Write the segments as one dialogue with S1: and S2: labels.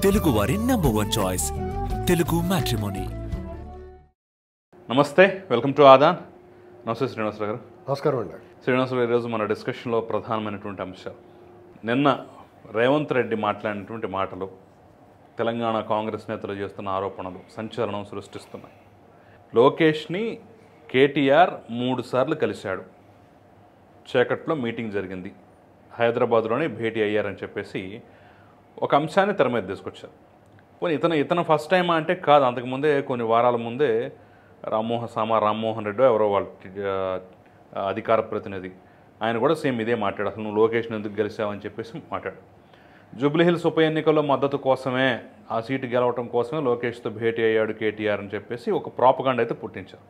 S1: తెలుగు వారి #1 choice Telugu matrimony.
S2: నమస్తే, welcome to Aadan. నమస్తే శ్రీనివాసరావు గారు.
S3: నమస్కారం అండి.
S2: శ్రీనివాసరావు ఈరోజు మన డిస్కషన్లో ప్రధానమైనటువంటి అంశాలు, నిన్న రేవంత్ రెడ్డి మాట్లాడినటువంటి మాటలు, తెలంగాణ కాంగ్రెస్ నేతలు చేస్తున్న ఆరోపణలు సంచలనం సృష్టిస్తున్నాయి. లోకేష్ని కేటీఆర్ 3 సార్లు కలిశాడు, చీకట్లో మీటింగ్ జరిగింది, హైదరాబాద్లోనే భేటీ అయ్యారని చెప్పేసి ఒక అంశాన్ని తెర మీద తీసుకొచ్చారు. పోనీ ఇతను ఫస్ట్ టైమా అంటే కాదు, అంతకుముందే కొన్ని వారాల ముందే రామ్మోహన్ రెడ్డి ఎవరో వాళ్ళ అధికార ప్రతినిధి ఆయన కూడా సేమ్ ఇదే మాట్లాడు, అసలు నువ్వు లోకేష్ని ఎందుకు గెలిచావని చెప్పేసి మాట్లాడు. జూబ్లీహిల్స్ ఉప ఎన్నికల్లో మద్దతు కోసమే, ఆ సీటు గెలవటం కోసమే లోకేష్తో భేటీ అయ్యాడు కేటీఆర్ అని చెప్పేసి ఒక ప్రాపగాండా అయితే పుట్టించారు.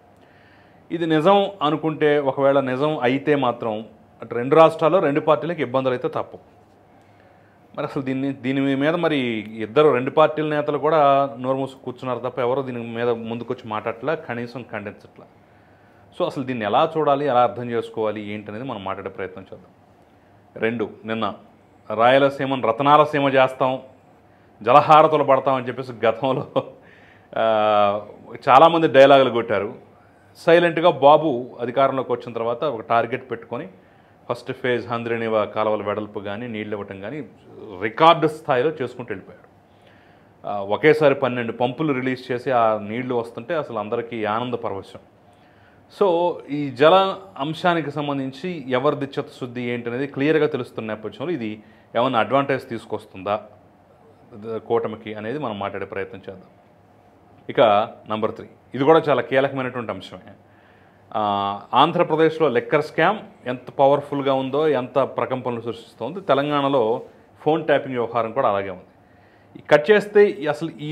S2: ఇది నిజం అనుకుంటే, ఒకవేళ నిజం అయితే మాత్రం అటు 2 రాష్ట్రాల్లో 2 పార్టీలకు ఇబ్బందులు అయితే తప్పవు. మరి అసలు దీని మీద మరి 2 పార్టీల నేతలు కూడా నోరు మూసి కూర్చున్నారు తప్ప ఎవరో దీని మీద ముందుకొచ్చి మాట్లాడట్లా, కనీసం ఖండించట్లా. సో అసలు దీన్ని ఎలా చూడాలి, ఎలా అర్థం చేసుకోవాలి ఏంటనేది మనం మాట్లాడే ప్రయత్నం చేద్దాం. 2, నిన్న రాయలసీమను రతనాలసీమ చేస్తాం, జలహారతులు పడతామని చెప్పేసి గతంలో చాలామంది డైలాగులు కొట్టారు. సైలెంట్గా బాబు అధికారంలోకి వచ్చిన తర్వాత ఒక టార్గెట్ పెట్టుకొని ఫస్ట్ ఫేజ్ హంద్రేనివ కాలువల వెడల్పు కానీ నీళ్ళు ఇవ్వటం కానీ రికార్డు స్థాయిలో చేసుకుంటూ వెళ్ళిపోయాడు. ఒకేసారి 12 పంపులు రిలీజ్ చేసి ఆ నీళ్లు వస్తుంటే అసలు అందరికీ ఆనంద పరవశం. సో ఈ జల అంశానికి సంబంధించి ఎవరిది చిత్తశుద్ధి ఏంటనేది క్లియర్గా తెలుస్తున్న నేపథ్యంలో ఇది ఏమైనా అడ్వాంటేజ్ తీసుకొస్తుందా కూటమికి అనేది మనం మాట్లాడే ప్రయత్నం చేద్దాం. ఇక నంబర్ 3, ఇది కూడా చాలా కీలకమైనటువంటి అంశమే. ఆంధ్రప్రదేశ్లో లెక్కర్ స్కామ్ ఎంత పవర్ఫుల్గా ఉందో, ఎంత ప్రకంపనలు సృష్టిస్తోంది, తెలంగాణలో ఫోన్ ట్యాపింగ్ వ్యవహారం కూడా అలాగే ఉంది. కట్ చేస్తే అసలు ఈ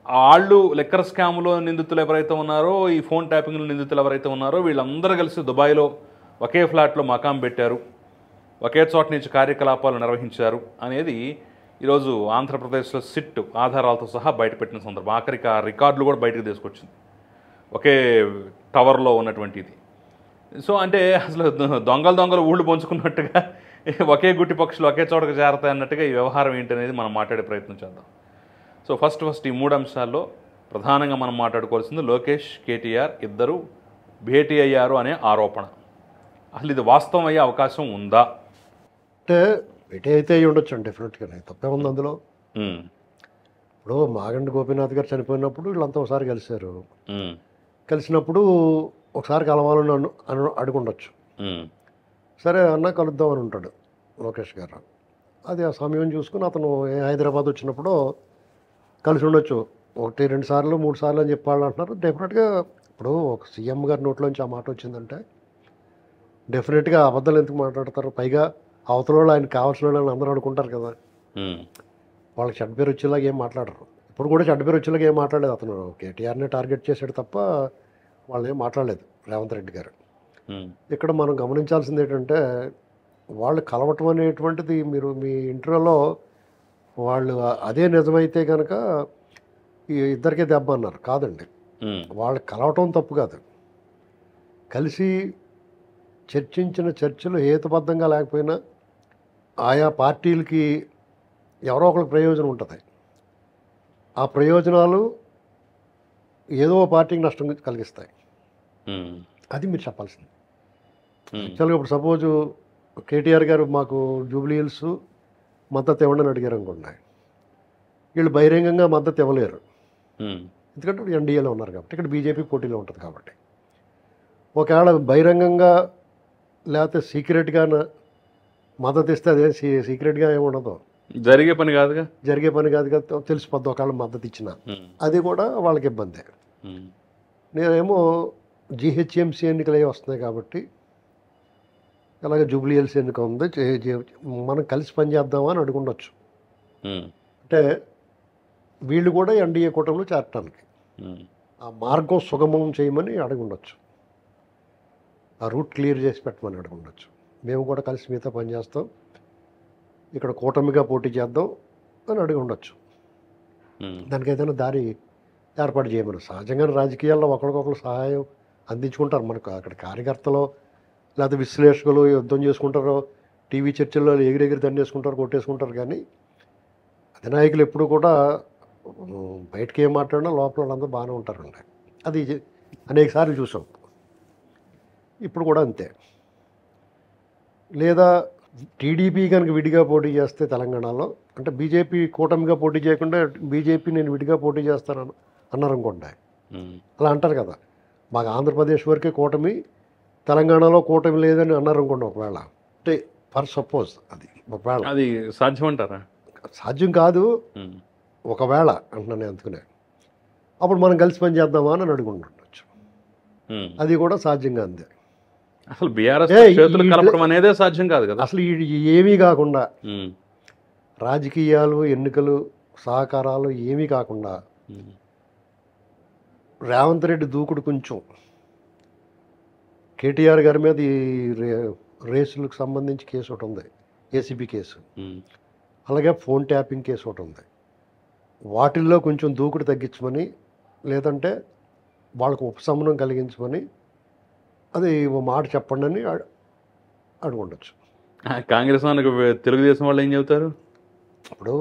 S2: వాళ్ళు లెక్కర్ స్కామ్లో నిందితులు ఎవరైతే ఉన్నారో, ఈ ఫోన్ ట్యాపింగ్లో నిందితులు ఎవరైతే ఉన్నారో వీళ్ళందరూ కలిసి దుబాయ్లో ఒకే ఫ్లాట్లో మకాం పెట్టారు, ఒకే చోట నుంచి కార్యకలాపాలు నిర్వహించారు అనేది ఈరోజు ఆంధ్రప్రదేశ్లో సిట్ ఆధారాలతో సహా బయటపెట్టిన సందర్భం. ఆఖరికి ఆ రికార్డులు కూడా బయటకు తీసుకొచ్చింది, ఒకే టవర్లో ఉన్నటువంటి ఇది. సో అంటే అసలు దొంగలు ఊళ్ళు పంచుకున్నట్టుగా ఒకే గుట్టి పక్షులు ఒకే చోటకు చేరతాయి అన్నట్టుగా ఈ వ్యవహారం ఏంటనేది మనం మాట్లాడే ప్రయత్నం చేద్దాం. సో ఫస్ట్ ఈ 3 అంశాల్లో ప్రధానంగా మనం మాట్లాడుకోవాల్సింది లోకేష్ కేటీఆర్ ఇద్దరు భేటీ అయ్యారు అనే ఆరోపణ. అసలు ఇది వాస్తవం అయ్యే అవకాశం ఉందా?
S3: అంటే భేటీ అయితే అయ్యి ఉండొచ్చు అండి, డెఫినెట్గానే. తప్పే ఉంది అందులో. ఇప్పుడు మాగంటి గోపీనాథ్ గారు చనిపోయినప్పుడు వీళ్ళంతా ఒకసారి కలిశారు. కలిసినప్పుడు ఒకసారి కలవాలని అడుగుండొచ్చు. సరే అన్న కలుద్దాం అని ఉంటాడు లోకేష్ గారు. అది ఆ సమయం చూసుకుని అతను హైదరాబాద్ వచ్చినప్పుడు కలిసి ఉండొచ్చు. 1, 2 సార్లు 3 సార్లు అని చెప్పాళ్ళు అంటున్నారు. డెఫినెట్గా ఇప్పుడు ఒక సీఎం గారి నోట్లోంచి ఆ మాట వచ్చిందంటే డెఫినెట్గా అబద్ధాలు ఎందుకు మాట్లాడతారు? పైగా అవతల వాళ్ళు ఆయన కావాల్సిన వాళ్ళని అందరూ అనుకుంటారు కదా, వాళ్ళకి చెడ్డ పేరు వచ్చేలాగా ఏం మాట్లాడరు. ఇప్పుడు కూడా చెడ్డ పేరు వచ్చేలాగా ఏం మాట్లాడలేదు. అతను కేటీఆర్ని టార్గెట్ చేశాడు తప్ప వాళ్ళు ఏం మాట్లాడలేదు రేవంత్ రెడ్డి గారు. ఇక్కడ మనం గమనించాల్సింది ఏంటంటే, వాళ్ళు కలవటం అనేటువంటిది మీరు మీ ఇంటర్వ్యూలో వాళ్ళు అదే నిజమైతే కనుక ఈ ఇద్దరికే దెబ్బ అన్నారు. కాదండి, వాళ్ళు కలవటం తప్పు కాదు. కలిసి చర్చించిన చర్చలు హేతుబద్ధంగా లేకపోయినా ఆయా పార్టీలకి ఎవరో ఒకరికి ప్రయోజనం ఉంటుంది. ఆ ప్రయోజనాలు ఏదో పార్టీకి నష్టం కలిగిస్తాయి. అది మీరు చెప్పాల్సింది. యాక్చువల్గా ఇప్పుడు సపోజు కేటీఆర్ గారు మాకు జూబ్లీ హిల్స్ మద్దతు ఇవ్వండి అని అడిగారు అనుకోండి, వీళ్ళు బహిరంగంగా మద్దతు ఇవ్వలేరు, ఎందుకంటే ఇప్పుడు ఎన్డీఏలో ఉన్నారు కాబట్టి, ఇక్కడ బీజేపీ పోటీలో ఉంటుంది కాబట్టి. ఒకవేళ బహిరంగంగా లేకపోతే సీక్రెట్గా మద్దతు ఇస్తే అదే సీక్రెట్గా ఏమి ఉండదు,
S2: జరిగే పని కాదు కదా, తెలిసిపోద్ది ఒకవేళ మద్దతు ఇచ్చిన. అది కూడా వాళ్ళకి ఇబ్బందే. నేనేమో జీహెచ్ఎంసీ ఎన్నికలు అవి వస్తున్నాయి కాబట్టి, అలాగే జూబ్లీ హిల్స్ ఎన్నిక ఉంది, మనం కలిసి పనిచేద్దామని అడుగుండొచ్చు. అంటే వీళ్ళు కూడా ఎన్డీఏ కూటమిలో చేరటానికి ఆ మార్గం సుగమం చేయమని అడుగుండొచ్చు, ఆ రూట్ క్లియర్ చేసి పెట్టమని అడుగుండొచ్చు. మేము కూడా కలిసి మీతో పనిచేస్తాం, ఇక్కడ కూటమిగా పోటీ చేద్దాం అని అడిగి ఉండొచ్చు. దానికి ఏదైనా దారి ఏర్పాటు చేయమని. సహజంగానే రాజకీయాల్లో ఒకరికొకరు సహాయం అందించుకుంటారు. మనకు అక్కడ కార్యకర్తలు లేకపోతే విశ్లేషకులు యుద్ధం చేసుకుంటారు, టీవీ చర్చల్లో ఎగిరెగిరి దండేసుకుంటారు, కొట్టేసుకుంటారు. కానీ
S3: అధినాయకులు ఎప్పుడు కూడా బయటకి ఏం మాట్లాడినా లోపల వాళ్ళందరూ బాగానే ఉంటారండి. అది అనేక సార్లు చూసాం. ఇప్పుడు కూడా అంతే. లేదా టీడీపీ కనుక విడిగా పోటీ చేస్తే తెలంగాణలో, అంటే బీజేపీ కూటమిగా పోటీ చేయకుండా బీజేపీ నేను విడిగా పోటీ చేస్తాను అన్నారనుకోండి, అలా అంటారు కదా. మాకు ఆంధ్రప్రదేశ్ వరకే కూటమి, తెలంగాణలో కూటమి లేదని అన్నారనుకోండి ఒకవేళ, అంటే ఫర్ సపోజ్ అది ఒకవేళ
S2: అది సాధ్యం అంటారా?
S3: సాధ్యం కాదు, ఒకవేళ అంటున్నాను అందుకునే, అప్పుడు మనం కలిసి పని చేద్దామా అని అడుగుంటుండొచ్చు. అది కూడా సాధ్యంగా అంతే.
S2: అసలు బీఆర్ఎస్ చేతులు కలపడం అనేదే సాధ్యం కాదు కదా.
S3: అసలు ఏమీ కాకుండా రాజకీయాలు, ఎన్నికలు, సహకారాలు ఏమీ కాకుండా రేవంత్ రెడ్డి దూకుడు కొంచెం కేటీఆర్ గారి మీద ఈ రేసులకు సంబంధించి కేసు ఒకటి ఉంది, ఏసీబీ కేసు, అలాగే ఫోన్ ట్యాపింగ్ కేసు ఒకటి ఉంది. వాటిల్లో కొంచెం దూకుడు తగ్గించమని, లేదంటే వాళ్ళకు ఉపశమనం కలిగించమని, అది ఓ మాట చెప్పండి అని అడుగుండొచ్చు.
S2: కాంగ్రెస్ వాళ్ళకి తెలుగుదేశం వాళ్ళు ఏం చెబుతారు?
S3: ఇప్పుడు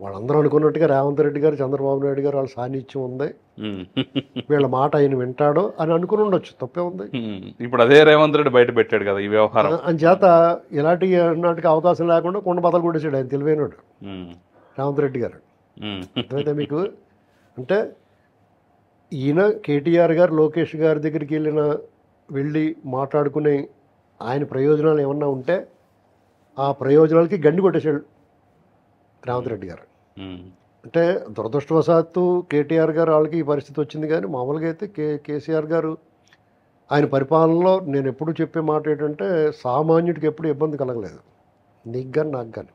S3: వాళ్ళందరూ అనుకున్నట్టుగా రేవంత్ రెడ్డి గారు, చంద్రబాబు నాయుడు గారు వాళ్ళ సాన్నిధ్యం ఉంది, వీళ్ళ మాట ఆయన వింటాడో అని అనుకుని ఉండొచ్చు, తప్పే ఉంది.
S2: ఇప్పుడు అదే రేవంత్ రెడ్డి బయట పెట్టాడు కదా ఈ వ్యవహారం.
S3: అని చేత ఇలాంటి నాటికి అవకాశం లేకుండా కొండ బదలు కొట్టేసాడు ఆయన, తెలివైనడు రేవంత్ రెడ్డి గారు. అయితే మీకు అంటే ఈయన కేటీఆర్ గారు లోకేష్ గారి దగ్గరికి వెళ్ళి మాట్లాడుకునే ఆయన ప్రయోజనాలు ఏమన్నా ఉంటే ఆ ప్రయోజనాలకి గండి కొట్టేశాడు రేవంత్ రెడ్డి గారు. అంటే దురదృష్టవశాత్తు కేటీఆర్ గారు వాళ్ళకి ఈ పరిస్థితి వచ్చింది. కానీ మామూలుగా అయితే కేసీఆర్ గారు ఆయన పరిపాలనలో నేను ఎప్పుడు చెప్పే మాట ఏంటంటే, సామాన్యుడికి ఎప్పుడు ఇబ్బంది కలగలేదు, నీకు కానీ నాకు కానీ.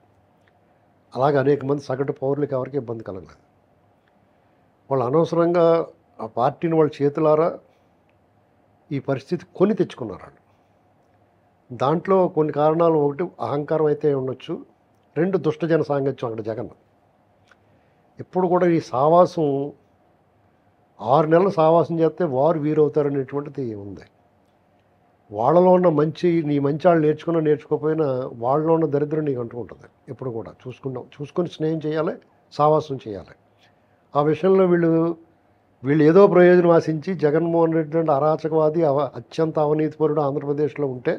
S3: అలాగే అనేక మంది సగటు పౌరులకు ఎవరికి ఇబ్బంది కలగలేదు. వాళ్ళు అనవసరంగా ఆ పార్టీని వాళ్ళ చేతులారా ఈ పరిస్థితి కొని తెచ్చుకున్నారు. దాంట్లో కొన్ని కారణాలు, ఒకటి అహంకారం అయితే ఉండొచ్చు, రెండు దుష్టజన సాంగత్యం. అక్కడ జగన్ ఎప్పుడు కూడా ఈ సావాసం 6 నెలలు సావాసం చేస్తే వారు వీరవుతారనేటువంటిది ఉంది. వాళ్ళలో ఉన్న నీ మంచి వాళ్ళు నేర్చుకోకపోయినా వాళ్ళలో ఉన్న దరిద్రం నీకు అంటూ ఉంటుంది. ఎప్పుడు కూడా చూసుకొని స్నేహం చేయాలి, సావాసం చేయాలి. ఆ విషయంలో వీళ్ళు ఏదో ప్రయోజనం ఆశించి జగన్మోహన్ రెడ్డి అంటే అరాచకవాది, అత్యంత అవినీతిపరుడు ఆంధ్రప్రదేశ్లో ఉంటే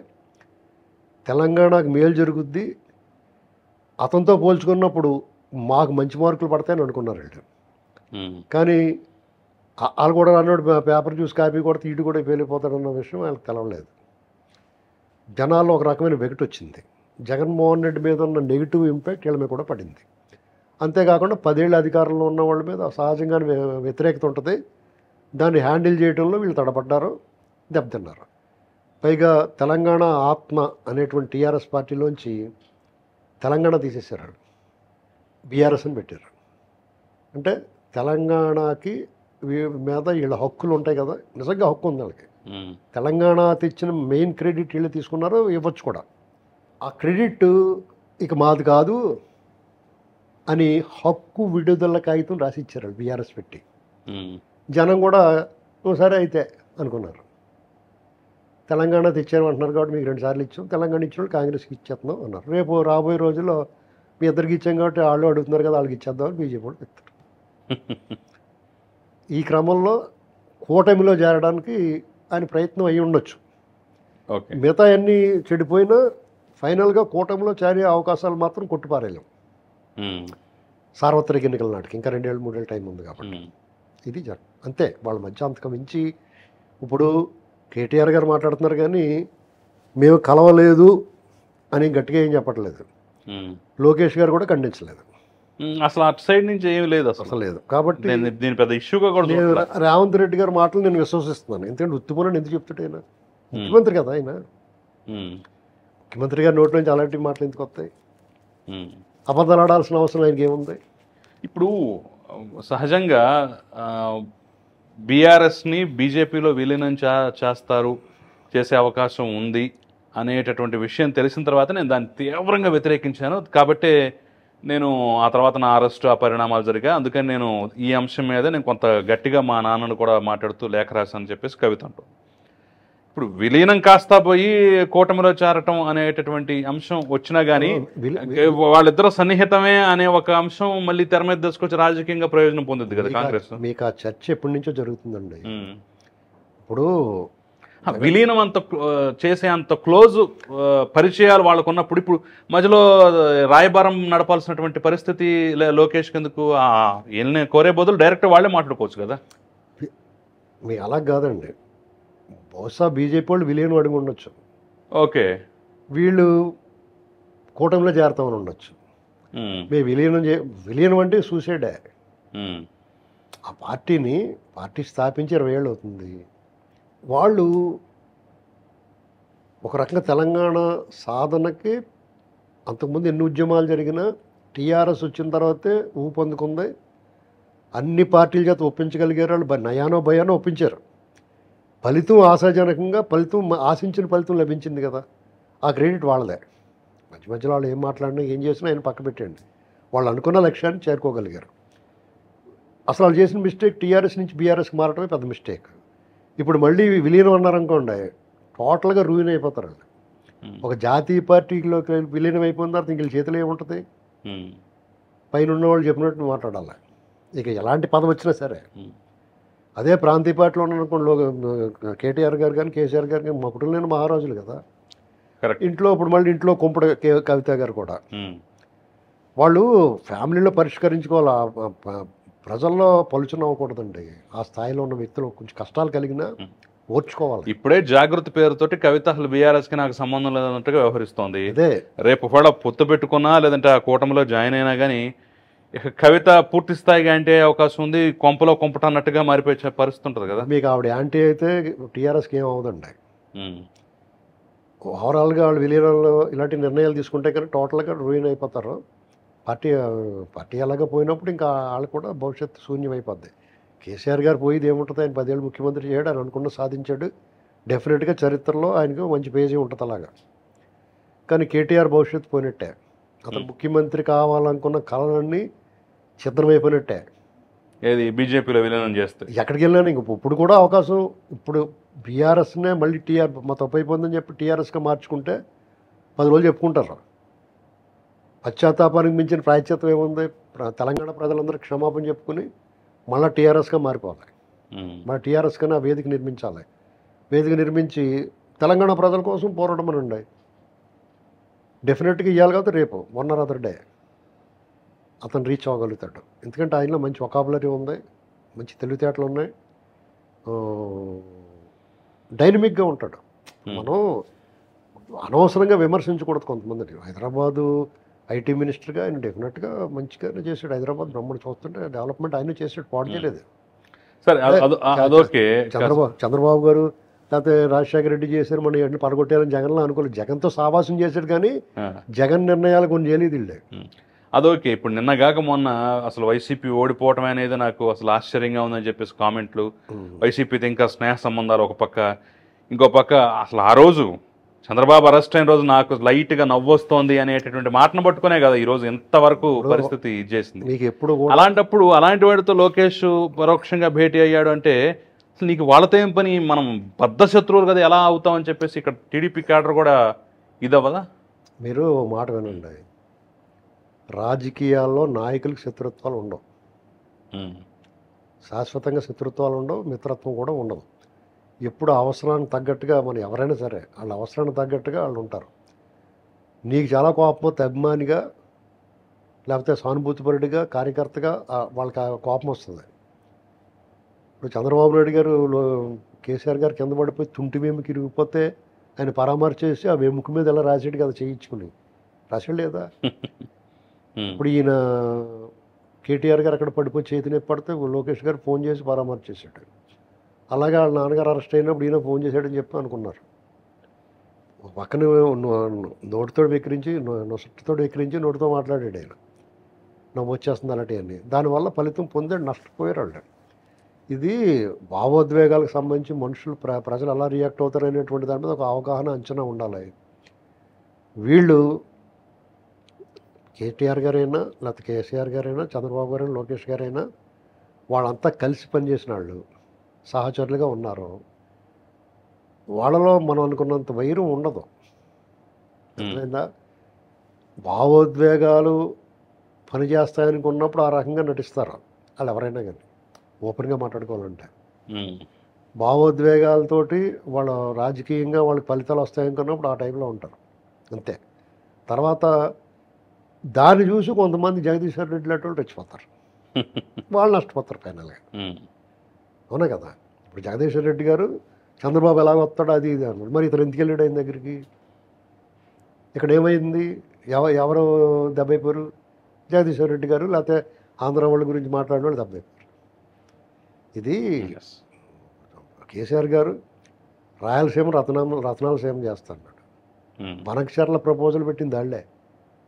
S3: తెలంగాణకు మేలు జరుగుద్ది, అతనితో పోల్చుకున్నప్పుడు మాకు మంచి మార్కులు పడతాయని అనుకున్నారు వీళ్ళు. కానీ వాళ్ళు కూడా అన్నాడు పేపర్ చూసి కాపీ కొడితే ఇటు కూడా వెళ్ళిపోతాడన్న విషయం వాళ్ళకి తెలవలేదు. జనాల్లో ఒక రకమైన వెగటు వచ్చింది. జగన్మోహన్ రెడ్డి మీద ఉన్న నెగిటివ్ ఇంపాక్ట్ వీళ్ళ మీద కూడా పడింది. అంతేకాకుండా 10 ఏళ్ళ అధికారంలో ఉన్న వాళ్ళ మీద సహజంగానే వ్యతిరేకత ఉంటుంది. దాన్ని హ్యాండిల్ చేయడంలో వీళ్ళు తడబడ్డారు, దెబ్బతిన్నారు. పైగా తెలంగాణ ఆత్మ అనేటువంటి టీఆర్ఎస్ పార్టీలోంచి తెలంగాణ తీసేశారు, బీఆర్ఎస్ అని పెట్టారు. అంటే తెలంగాణకి మీద వీళ్ళ హక్కులు ఉంటాయి కదా, నిజంగా హక్కు ఉంది వాళ్ళకి. తెలంగాణ తెచ్చిన మెయిన్ క్రెడిట్ వీళ్ళు తీసుకున్నారు, ఇవ్వచ్చు కూడా. ఆ క్రెడిట్ ఇక మాది కాదు అని హక్కు విడుదల కాగితం రాసి ఇచ్చారు బీఆర్ఎస్ పెట్టి. జనం కూడా సరే అయితే అనుకున్నారు. తెలంగాణ తెచ్చారు అంటున్నారు కాబట్టి మీకు 2 సార్లు ఇచ్చాం, తెలంగాణ ఇచ్చిన వాళ్ళు కాంగ్రెస్కి ఇచ్చేస్తున్నాం అన్నారు. రేపు రాబోయే రోజుల్లో మీ ఇద్దరికి ఇచ్చాం కాబట్టి వాళ్ళు అడుగుతున్నారు కదా, వాళ్ళకి ఇచ్చేద్దామని బీజేపీ వాళ్ళు చెప్తారు. ఈ క్రమంలో కూటమిలో చేరడానికి ఆయన ప్రయత్నం అయ్యి ఉండొచ్చు. మిగతా అన్నీ చెడిపోయినా ఫైనల్గా కూటమిలో చేరే అవకాశాలు మాత్రం కొట్టుపారేలేం. సార్వత్రిక ఎన్నికల నాటికి ఇంకా 2 ఏళ్ళు 3 ఏళ్ళు టైం ఉంది కాబట్టి ఇది అంతే. వాళ్ళ మధ్య అంతకు మించి ఇప్పుడు కేటీఆర్ గారు మాట్లాడుతున్నారు కానీ మేము కలవలేదు అని గట్టిగా ఏం చెప్పట్లేదు. లోకేష్ గారు కూడా ఖండించలేదు.
S2: అసలు అటు సైడ్ నుంచి ఏమి లేదు, అసలు లేదు. కాబట్టి దీని పెద్ద ఇష్యూగా కూడా
S3: నేను రేవంత్ రెడ్డి గారి మాటలు నేను విశ్వసిస్తున్నాను. ఎందుకంటే ఉత్తుపోనని ఎందుకు చెప్తాడు ఆయన? ముఖ్యమంత్రి కదా ఆయన. ముఖ్యమంత్రి గారి నోటి నుంచి అలాంటి మాటలు ఎందుకు వస్తాయి? అబద్ధాలు ఆడాల్సిన అవసరం ఆయనకి ఏముంది?
S2: ఇప్పుడు సహజంగా బీఆర్ఎస్ని బీజేపీలో విలీనం చేసే అవకాశం ఉంది అనేటటువంటి విషయం తెలిసిన తర్వాత నేను దాన్ని తీవ్రంగా వ్యతిరేకించాను. కాబట్టి నేను ఆ తర్వాత నా అరెస్టు, ఆ పరిణామాలు జరిగాయి. అందుకని నేను ఈ అంశం మీద నేను కొంత గట్టిగా మా నాన్నను కూడా మాట్లాడుతూ లేఖ రాశానని చెప్పేసి కవిత అంటాం. ఇప్పుడు విలీనం కాస్తా పోయి కూటమిలో చేరటం అనేటటువంటి అంశం వచ్చినా గానీ వాళ్ళిద్దరూ సన్నిహితమే అనే ఒక అంశం మళ్ళీ తెర మీద తీసుకొచ్చి రాజకీయంగా ప్రయోజనం పొందుద్ది కదా కాంగ్రెస్.
S3: మీకు ఆ చర్చ ఎప్పటి నుంచో జరుగుతుందండి. ఇప్పుడు
S2: విలీనం అంత చేసే అంత క్లోజ్ పరిచయాలు వాళ్ళకు ఉన్నప్పుడు ఇప్పుడు మధ్యలో రాయబారం నడపాల్సినటువంటి పరిస్థితి లోకేష్ కిందకు వీళ్ళని కోరే బదులు డైరెక్ట్ వాళ్ళే మాట్లాడుకోవచ్చు కదా.
S3: మీ అలా కాదండి, బహుశా బీజేపీ వాళ్ళు విలీనం అడిగి ఉండొచ్చు,
S2: ఓకే
S3: వీళ్ళు కూటమిలో చేరతామని ఉండొచ్చు. మేము విలీనం అంటే సూసైడే. ఆ పార్టీ స్థాపించి 20 ఏళ్ళు అవుతుంది. వాళ్ళు ఒక రకంగా తెలంగాణ సాధనకి అంతకుముందు ఎన్ని ఉద్యమాలు జరిగినా టీఆర్ఎస్ వచ్చిన తర్వాతే ఊపందుకుంది. అన్ని పార్టీల చేత ఒప్పించగలిగారు. వాళ్ళు నయానో భయానో ఒప్పించారు. ఫలితం ఆశాజనకంగా ఆశించిన ఫలితం లభించింది కదా, ఆ క్రెడిట్ వాళ్ళదే. మధ్యలో వాళ్ళు ఏం మాట్లాడినా ఏం చేసినా ఆయన పక్క పెట్టండి, వాళ్ళు అనుకున్న లక్ష్యాన్ని చేరుకోగలిగారు. అసలు వాళ్ళు చేసిన మిస్టేక్ టీఆర్ఎస్ నుంచి బీఆర్ఎస్కి మారడమే పెద్ద మిస్టేక్. ఇప్పుడు మళ్ళీ విలీనం అన్నారనుకోండి, టోటల్గా రూయిన్ అయిపోతారు. వాళ్ళు ఒక జాతీయ పార్టీలోకి విలీనం అయిపోయిన తర్వాత ఇంక చేతిలో ఏముంటుంది, పైన ఉన్న వాళ్ళు చెప్పినట్టు మాట్లాడాలి. ఇక ఎలాంటి పదం వచ్చినా సరే. అదే ప్రాంతీయ పార్టీలో ఉన్నారనుకోండి, కేటీఆర్ గారు కానీ కేసీఆర్ గారు కానీ మా పుట్టులేని మహారాజులు కదా. ఇంట్లో ఇప్పుడు మళ్ళీ ఇంట్లో కుంపడ కవిత గారు కూడా వాళ్ళు ఫ్యామిలీలో పరిష్కరించుకోవాలి. ప్రజల్లో పలుచన అవ్వకూడదండి. ఆ స్థాయిలో ఉన్న వ్యక్తులు కొంచెం కష్టాలు కలిగినా ఓర్చుకోవాలి.
S2: ఇప్పుడే జాగృతి పేరుతోటి కవిత అసలు బీఆర్ఎస్కి నాకు సంబంధం లేదన్నట్టుగా వ్యవహరిస్తోంది.
S3: అదే
S2: రేపు కూడా పొత్తు పెట్టుకున్నా లేదంటే ఆ కూటమిలో జాయిన్ అయినా కానీ కవిత పూర్తి స్థాయిగా అంటే అవకాశం ఉంది, కొంపలో కొంపట అన్నట్టుగా మారిపోయే పరిస్థితి ఉంటుంది కదా.
S3: మీకు ఆవిడ యాంటీ అయితే టీఆర్ఎస్కి ఏం అవ్వదండి. ఓవరాల్గా వాళ్ళు విలీనంలో ఇలాంటి నిర్ణయాలు తీసుకుంటే కానీ టోటల్గా రూయిన్ అయిపోతారు. పార్టీ అలాగా పోయినప్పుడు ఇంకా వాళ్ళు కూడా భవిష్యత్తు శూన్యమైపోద్ది. కేసీఆర్ గారు పోయేది ఏముంటుంది, ఆయన 10 ఏళ్ళు ముఖ్యమంత్రి చేయడు, ఆయన అనుకున్న సాధించాడు. డెఫినెట్గా చరిత్రలో ఆయనకు మంచి పేజీ ఉంటుంది అలాగా. కానీ కేటీఆర్ భవిష్యత్తు పోయినట్టే. అతను ముఖ్యమంత్రి కావాలనుకున్న కళలన్నీ చిత్రమైపోయినట్టే.
S2: ఏది బీజేపీలో విలీనం చేస్తే
S3: ఎక్కడికి వెళ్ళినా ఇంక ఇప్పుడు కూడా అవకాశం. ఇప్పుడు బీఆర్ఎస్నే మళ్ళీ మా తప్పు అయిపోయిందని చెప్పి టీఆర్ఎస్గా మార్చుకుంటే 10 రోజులు చెప్పుకుంటారు. పశ్చాత్తాపానికి మించిన ప్రాయశ్చిత్తం ఏముంది? తెలంగాణ ప్రజలందరూ క్షమాపణ చెప్పుకుని మళ్ళీ టీఆర్ఎస్గా మారిపోవాలి. మళ్ళీ టీఆర్ఎస్ కన్నా వేదిక నిర్మించాలి. వేదిక నిర్మించి తెలంగాణ ప్రజల కోసం పోరాటం అని ఉండే డెఫినెట్గా ఇవ్వాలి కాబట్టి రేపు 1 or other day అతను రీచ్ అవ్వగలుగుతాడు. ఎందుకంటే ఆయనలో మంచి వొకాబులరీ ఉంది, మంచి తెలివితేటలు ఉన్నాయి, డైనమిక్గా ఉంటాడు. మనం అనవసరంగా విమర్శించకూడదు కొంతమందిని. హైదరాబాదు ఐటీ మినిస్టర్గా ఆయన డెఫినెట్గా మంచిగానే చేశాడు. హైదరాబాద్ బ్రహ్మణ చూస్తుంటే డెవలప్మెంట్ ఆయన చేసాడు, పాడు చేయలేదు.
S2: సరే అదొకే.
S3: చంద్రబాబు గారు లేకపోతే రాజశేఖర రెడ్డి చేశారు, మనం ఎన్ని పడగొట్టారని జగన్లో అనుకోలేదు. జగన్తో సావాసం చేశాడు కానీ జగన్ నిర్ణయాలు కొన్ని చేయలేదు ఇల్లే.
S2: అదొకే. ఇప్పుడు నిన్నగాక మొన్న అసలు వైసీపీ ఓడిపోవటం అనేది నాకు అసలు ఆశ్చర్యంగా ఉందని చెప్పేసి కామెంట్లు. వైసీపీతో ఇంకా స్నేహ సంబంధాలు ఒక పక్క, ఇంకో పక్క అసలు ఆ రోజు చంద్రబాబు అరెస్ట్ అయిన రోజు నాకు లైట్గా నవ్వొస్తోంది అనేటటువంటి మాటను పట్టుకునే కదా ఈరోజు ఎంతవరకు పరిస్థితి చేసింది.
S3: మీకు ఎప్పుడు
S2: అలాంటప్పుడు అలాంటి వాడితో లోకేష్ పరోక్షంగా భేటీ అయ్యాడు అంటే అసలు నీకు వాళ్ళతో ఏం పని, మనం బద్ధ శత్రువులు కదా ఎలా అవుతామని చెప్పేసి ఇక్కడ టీడీపీ క్యాడర్ కూడా ఇదవ్వదా?
S3: మీరు మాట వినండి, రాజకీయాల్లో నాయకులకు శత్రుత్వాలు ఉండవు, శాశ్వతంగా శత్రుత్వాలు ఉండవు, మిత్రత్వం కూడా ఉండదు. ఎప్పుడు అవసరానికి తగ్గట్టుగా మనం ఎవరైనా సరే వాళ్ళ అవసరానికి తగ్గట్టుగా వాళ్ళు ఉంటారు. నీకు చాలా కోపం వస్తే అభిమానిగా లేకపోతే సానుభూతిపరుడిగా కార్యకర్తగా వాళ్ళకి కోపం వస్తుంది. ఇప్పుడు చంద్రబాబు నాయుడు గారు కేసీఆర్ గారు కింద పడిపోయి తుంటి వెముకి ఇరిగిపోతే ఆయన పరామర్శ చేసి ఆ వెముక మీద ఎలా రాసాడు కదా, చేయించుకుని రాసాడు లేదా? ఇప్పుడు ఈయన కేటీఆర్ గారు అక్కడ పడిపోయి చేతి నొప్పి పడితే లోకేష్ గారు ఫోన్ చేసి పరామర్శ చేశాడు. అలాగే వాళ్ళ నాన్నగారు అరెస్ట్ అయినప్పుడు ఈయన ఫోన్ చేశాడని చెప్పి అనుకున్నారు. పక్కన నోటితో వెక్కిరించి నొసటితో వెక్కిరించి నోటితో మాట్లాడాడు ఆయన, నవ్వు వచ్చేస్తుంది అలాంటివన్నీ. దానివల్ల ఫలితం పొందాడు, నష్టపోయారు వాళ్ళు. ఇది భావోద్వేగాలకు సంబంధించి మనుషులు ప్రజలు ఎలా రియాక్ట్ అవుతారు అనేటువంటి దాని మీద ఒక అవగాహన, అంచనా ఉండాలి. వీళ్ళు కేటీఆర్ గారైనా లేకపోతే కేసీఆర్ గారైనా చంద్రబాబు గారైనా లోకేష్ గారైనా వాళ్ళంతా కలిసి పనిచేసిన వాళ్ళు, సహచరులుగా ఉన్నారు. వాళ్ళలో మనం అనుకున్నంత వైరం ఉండదు. అర్థమైందా? భావోద్వేగాలు పనిచేస్తాయనుకున్నప్పుడు ఆ రకంగా నటిస్తారు వాళ్ళు ఎవరైనా కానీ, ఓపెన్గా మాట్లాడుకోవాలంటే. భావోద్వేగాలతోటి వాళ్ళు రాజకీయంగా వాళ్ళకి ఫలితాలు వస్తాయనుకున్నప్పుడు ఆ టైంలో ఉంటారు అంతే. తర్వాత దాన్ని చూసి కొంతమంది జగదీశ్వర్ రెడ్డి లాంటి వాళ్ళు రెచ్చిపోతారు, వాళ్ళు నష్టపోతారు ఫైనల్గా. అవునా కదా? ఇప్పుడు జగదీశ్వర్ రెడ్డి గారు చంద్రబాబు ఎలాగ వస్తాడో అది ఇది అన్నాడు, మరి ఇతను ఎందుకు వెళ్ళాడు ఆయన దగ్గరికి? ఇక్కడ ఏమైంది? ఎవరు దెబ్బైపోయారు? జగదీశ్వర్ రెడ్డి గారు, లేకపోతే ఆంధ్ర వాళ్ళ గురించి మాట్లాడిన వాళ్ళు దెబ్బైపోయారు. ఇది కేసీఆర్ గారు రాయలసీమ రత్నాల సీమ చేస్తాడు. బనకచర్ల ప్రపోజల్ పెట్టింది వాళ్ళే,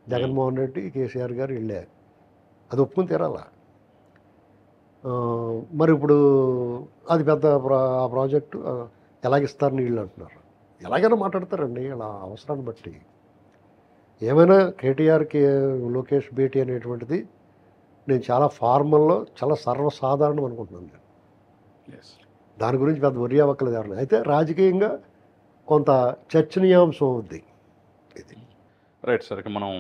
S3: జగన్మోహన్ రెడ్డి కేసీఆర్ గారు వెళ్ళే, అది ఒప్పుకుని తీరాలా. మరి ఇప్పుడు అది పెద్ద ఆ ప్రాజెక్టు ఎలాగిస్తారు నీళ్ళు అంటున్నారు. ఎలాగైనా మాట్లాడతారండి అలా అవసరాన్ని బట్టి. ఏమైనా కేటీఆర్కి లోకేష్ భేటీ అనేటువంటిది నేను చాలా ఫార్మల్లో చాలా సర్వసాధారణం అనుకుంటున్నాను నేను. దాని గురించి పెద్ద వరి అవ్వక్కలేదు ఎవరైనా. అయితే రాజకీయంగా కొంత చర్చనీయాంశం అవుద్ది ఇది.
S2: Right sir. ఇక మనం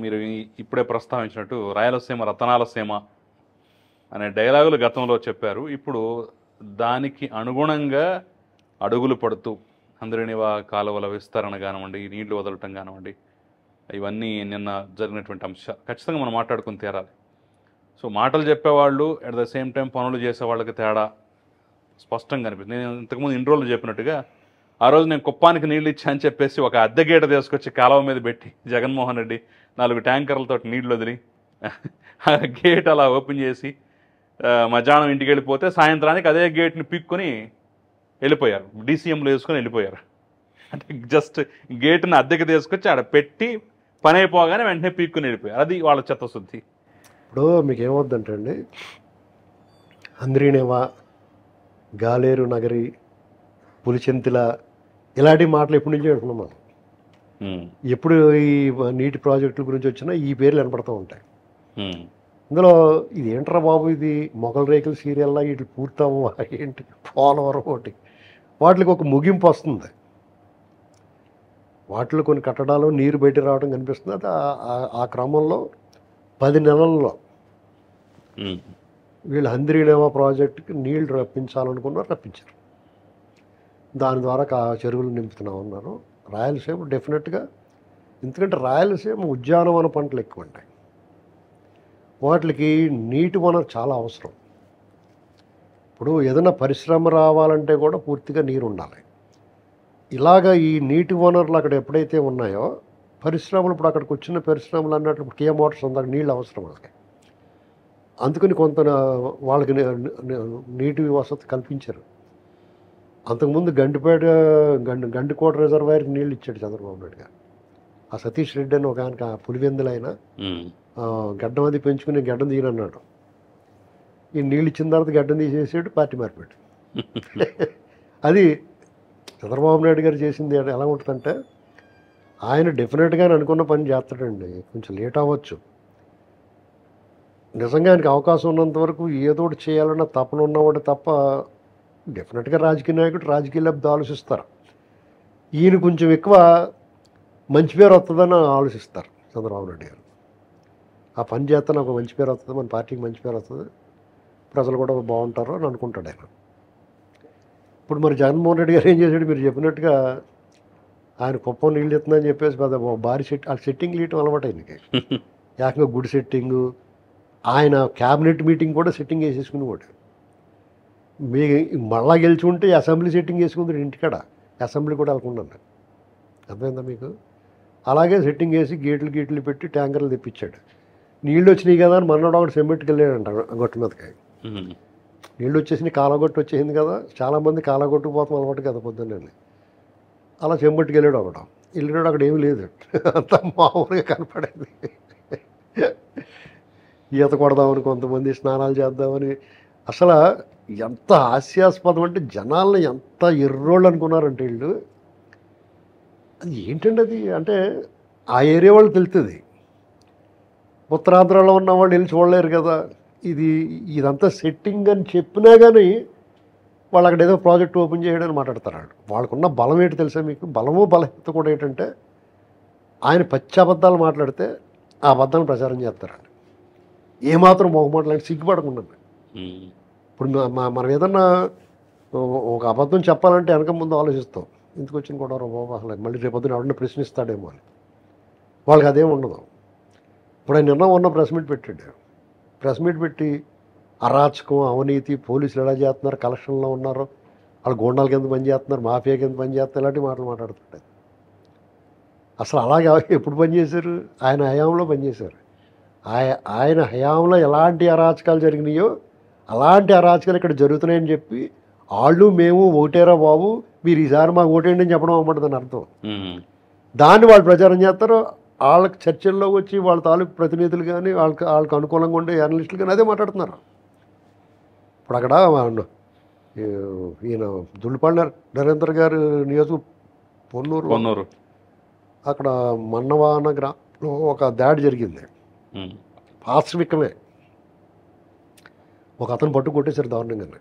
S2: మీరు ఇప్పుడే ప్రస్తావించినట్టు రాయలసీమ రతనాల సీమ అనే డైలాగులు గతంలో చెప్పారు. ఇప్పుడు దానికి అనుగుణంగా అడుగులు పడుతూ హంద్రీనివా కాలువల విస్తరణ కానివ్వండి, నీళ్లు వదలటం కానివ్వండి, ఇవన్నీ నిన్న జరిగినటువంటి అంశాలు ఖచ్చితంగా మనం మాట్లాడుకుని తీరాలి. సో మాటలు చెప్పేవాళ్ళు అట్ ద సేమ్ టైం పనులు చేసేవాళ్ళకి తేడా స్పష్టంగా కనిపిస్తుంది. నేను ఇంతకుముందు ఇన్ని రోజులు చెప్పినట్టుగా ఆ రోజు నేను కుప్పానికి నీళ్ళు ఇచ్చా అని చెప్పేసి ఒక అద్దె గేట తీసుకొచ్చి కాలువ మీద పెట్టి జగన్మోహన్ రెడ్డి 4 ట్యాంకర్లతో నీళ్లు వదిలి ఆ గేట్ అలా ఓపెన్ చేసి మధ్యాహ్నం ఇంటికి వెళ్ళిపోతే సాయంత్రానికి అదే గేట్ని పీక్కొని వెళ్ళిపోయారు, డీసీఎంలో వేసుకొని వెళ్ళిపోయారు. అంటే జస్ట్ గేట్ని అద్దెకి తీసుకొచ్చి ఆడ పెట్టి పని అయిపోగానే వెంటనే పీక్కొని వెళ్ళిపోయారు. అది వాళ్ళ చిత్తశుద్ధి.
S3: ఇప్పుడు మీకు ఏమవుద్దంటే అండి, హంద్రీనేవా, గాలేరు నగరి, పులిచెంతిల ఇలాంటి మాటలు ఎప్పటి నుంచో వింటున్నాం మనం. ఎప్పుడు ఈ నీటి ప్రాజెక్టుల గురించి వచ్చినా ఈ పేర్లు వినపడుతూ ఉంటాయి. ఇందులో ఇది ఏంట్రా బాబు, ఇది మొగల్ రేకుల సీరియల్లా వీటి పూర్తవ్వా ఏంటి, పోలవరం ఒకటి, వాటికి ఒక ముగింపు వస్తుంది. వాటిలో కొన్ని కట్టడాలు నీరు బయట రావడం కనిపిస్తుంది. అది ఆ క్రమంలో 10 నెలల్లో వీళ్ళు హంద్రీనేవా ప్రాజెక్టుకి నీళ్లు రప్పించాలనుకున్నారు, రప్పించారు. దాని ద్వారా చెరువులు నింపుతున్నాం అన్నారు. రాయలసీమ డెఫినెట్గా, ఎందుకంటే రాయలసీమ ఉద్యానవన పంటలు ఎక్కువ ఉంటాయి, వాటికి నీటి వనరు చాలా అవసరం. ఇప్పుడు ఏదైనా పరిశ్రమ రావాలంటే కూడా పూర్తిగా నీరు ఉండాలి. ఇలాగ ఈ నీటి వనరులు అక్కడ ఎప్పుడైతే ఉన్నాయో పరిశ్రమలు, ఇప్పుడు అక్కడికి వచ్చిన పరిశ్రమలు అన్నట్లు ఇప్పుడు కియా మోటార్స్ అందాక నీళ్ళు అవసరం వాళ్ళకి. అందుకని కొంత వాళ్ళకి నీటి వసతి కల్పించారు. అంతకుముందు గండికోట రిజర్వాయర్కి నీళ్ళు ఇచ్చాడు చంద్రబాబు నాయుడు గారు. ఆ సతీష్ రెడ్డి అని ఒక ఆయనకి పులివెందులైన గడ్డం అది పెంచుకుని గడ్డం తీయనన్నాడు. ఈ నీళ్ళు ఇచ్చిన తర్వాత గడ్డం తీసేసాడు, పార్టీ మార్పాడు. అది చంద్రబాబు నాయుడు గారు చేసింది ఎలా ఉంటుందంటే, ఆయన డెఫినెట్గా అనుకున్న పని చేస్తాడండి, కొంచెం లేట్ అవ్వచ్చు. నిజంగా ఆయనకి అవకాశం ఉన్నంత వరకు ఏదో ఒకటి చేయాలన్న తపన ఉన్నవాడు తప్ప డెఫినెట్గా రాజకీయ నాయకుడు రాజకీయ లబ్ధి ఆలోచిస్తారు. ఈయన కొంచెం ఎక్కువ మంచి పేరు వస్తుందని ఆలోచిస్తారు చంద్రబాబు నాయుడు గారు. ఆ పని చేస్తే నాకు మంచి పేరు వస్తుంది, మన పార్టీకి మంచి పేరు వస్తుంది, ప్రజలు కూడా బాగుంటారు అని అనుకుంటాడు ఆయన. ఇప్పుడు మరి జగన్మోహన్ రెడ్డి గారు ఏం చేశాడు, మీరు చెప్పినట్టుగా ఆయన కుప్పం నీళ్ళు ఎత్తుందని చెప్పేసి పెద్ద భారీ సెట్టింగ్ ఇవ్వటం అలవాటు ఆయనకి. ఏకంగా గుడి సెట్టింగు, ఆయన క్యాబినెట్ మీటింగ్ కూడా సెట్టింగ్ వేసేసుకునేవాడు. మీ మళ్ళా గెలుచుకుంటే అసెంబ్లీ సెట్టింగ్ వేసుకుంటాడు ఇంటికాడ, అసెంబ్లీ కూడా వెళ్ళకుండా. అర్థమైందా మీకు? అలాగే సెట్టింగ్ వేసి గేట్లు పెట్టి ట్యాంకర్లు తెప్పించాడు. నీళ్ళు వచ్చినాయి కదా అని మన్నాడు ఒకటి సెమ్మెట్టుకు వెళ్ళాడంట గొట్టు మీదకి. నీళ్ళు వచ్చేసి కాలగొట్టు వచ్చేసింది కదా, చాలామంది కాలగొట్టుకు పోతాం అలవాటు కదా పొద్దున్నే. అలా చెంబట్టుకు వెళ్ళాడు ఒకడు. వెళ్ళినాడు, అక్కడ ఏమీ లేదు, అంతా మామూలుగా కనపడేది. ఈత కొడదామని కొంతమంది, స్నానాలు చేద్దామని. అసలు ఎంత హాస్యాస్పదం అంటే, జనాలను ఎంత ఎర్రోళ్ళు అనుకున్నారంటే వీళ్ళు. అది ఏంటండి అది అంటే ఆ ఏరియా వాళ్ళు తెలుస్తుంది, ఉత్తరాంధ్రలో ఉన్న వాళ్ళు వెళ్ళి చూడలేరు కదా. ఇదంతా సెట్టింగ్ అని చెప్పినా కానీ వాళ్ళు అక్కడ ఏదో ప్రాజెక్ట్ ఓపెన్ చేయడానికి మాట్లాడతారు. వాళ్ళకున్న బలం ఏంటి తెలుసా మీకు? బలము బలహీనత కూడా ఏంటంటే ఆయన పచ్చి అబద్ధాలు మాట్లాడితే ఆ అబద్ధాలను ప్రచారం చేస్తారండి. ఏమాత్రం మొహమాటలాంటి సిగ్గుపడకుండా. ఇప్పుడు మనం ఏదన్నా ఒక అబద్ధం చెప్పాలంటే వెనక ముందు ఆలోచిస్తాం. ఎందుకు వచ్చిన కూడా బాబు అసలు మళ్ళీ రేపొద్దున ఎవడన్నా ప్రశ్నిస్తాడేమో అని. వాళ్ళకి అదేం ఉండదు. ఇప్పుడు ఆయన నిన్న ఉన్న ప్రెస్ మీట్ పెట్టాడు. ప్రెస్ మీట్ పెట్టి అరాచకం, అవినీతి, పోలీసులు ఎలా చేస్తున్నారు, కలెక్షన్లో ఉన్నారు, వాళ్ళు గోండాల కింద పనిచేస్తున్నారు, మాఫియా కింద పనిచేస్తున్నారు, ఇలాంటి మాటలు మాట్లాడుతుంటారు. అసలు అలాగే ఎప్పుడు పనిచేశారు? ఆయన హయాంలో పనిచేశారు. ఆయన హయాంలో ఎలాంటి అరాచకాలు జరిగినాయో అలాంటి అరాచకాలు ఇక్కడ జరుగుతున్నాయని చెప్పి వాళ్ళు మేము ఓటేరా బాబు మీరు ఈసారి మాకు ఓటేయండి అని చెప్పడం అన్నమాట దాని అర్థం. దాన్ని వాళ్ళు ప్రచారం చేస్తారు. వాళ్ళకి చర్చల్లో వచ్చి వాళ్ళ తాలూకు ప్రతినిధులు కానీ వాళ్ళకి అనుకూలంగా ఉండే జర్నలిస్టులు కానీ అదే మాట్లాడుతున్నారు. ఇప్పుడు అక్కడ ఈయన దుల్లిపాళ్ళ నరేంద్ర గారు నియోజక పొన్నూరు అక్కడ మన్నవాన గ్రామంలో ఒక దాడి జరిగింది. పాశ్వికమే ఒక అతను పట్టు కొట్టేశారు దారుణంగానే.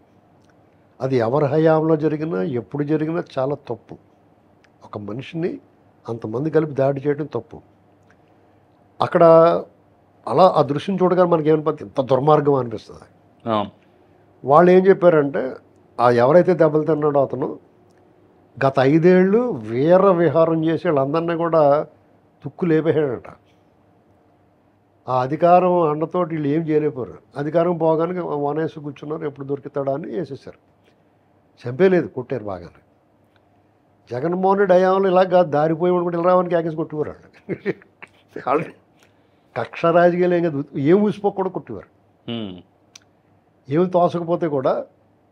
S3: అది ఎవరి హయాంలో జరిగినా ఎప్పుడు జరిగినా చాలా తప్పు. ఒక మనిషిని అంతమంది కలిపి దాడి చేయడం తప్పు. అక్కడ అలా ఆ దృశ్యం చూడగానే మనకి ఏమనిపిస్తుంది, ఇంత దుర్మార్గం అనిపిస్తుంది. వాళ్ళు ఏం చెప్పారంటే ఆ ఎవరైతే దెబ్బలు తిన్నాడో అతను గత 5 ఏళ్ళు వీర విహారం చేసి వాళ్ళందరినీ కూడా తుక్కు లేపేసాడట. ఆ అధికారం అండతోటి వీళ్ళు ఏం చేయలేకపోయారు. అధికారం పోగానే వనేసి కూర్చున్నారు, ఎప్పుడు దొరుకుతాడా అని వేసేసారు. చంపేలేదు, కొట్టారు బాగానే. జగన్మోహన్ రెడ్డి హయాంలో ఇలా కాదు, దారిపోయి కూడా ఇలా రావడానికి యాకేసి కొట్టేవారు వాళ్ళు. కక్ష రాజకీయాలు ఏం కాదు, ఏం ఊసిపోక కూడా కొట్టేవారు. ఏమి తోసకపోతే కూడా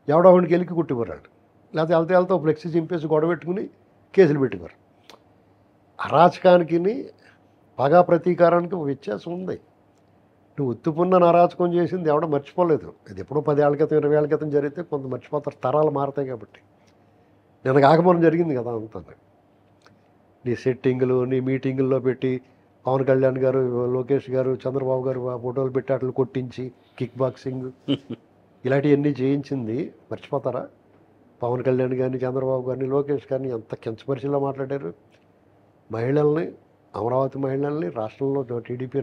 S3: ఎవడొకడికి వెళ్ళి కొట్టేవారు. లేకపోతే వెళ్తే ఫ్లెక్సీ చింపేసి గొడవ పెట్టుకుని కేసులు పెట్టేవారు. అరాచకానికి పగా ప్రతీకారానికి ఒక వ్యత్యాసం ఉంది. నువ్వు ఉత్తుపున్న అరాచకం చేసింది ఎవడో మర్చిపోలేదు. ఇది ఎప్పుడో 10 ఏళ్ల క్రితం 20 ఏళ్ల క్రితం జరిగితే కొంత మర్చిపోతారు, తరాలు మారుతాయి కాబట్టి. నిన్న కాకమనం జరిగింది కదా అంతా. నీ సెట్టింగులు నీ మీటింగుల్లో పెట్టి పవన్ కళ్యాణ్ గారు, లోకేష్ గారు, చంద్రబాబు గారు ఆ ఫోటోలు పెట్టి అట్లు కొట్టించి కిక్ బాక్సింగ్ ఇలాంటివన్నీ చేయించింది మర్చిపోతారా? పవన్ కళ్యాణ్ గారిని, చంద్రబాబు గారిని, లోకేష్ గారిని ఎంత కించపరిచిలా మాట్లాడారు. మహిళల్ని, అమరావతి మహిళల్ని, రాష్ట్రంలో టీడీపీ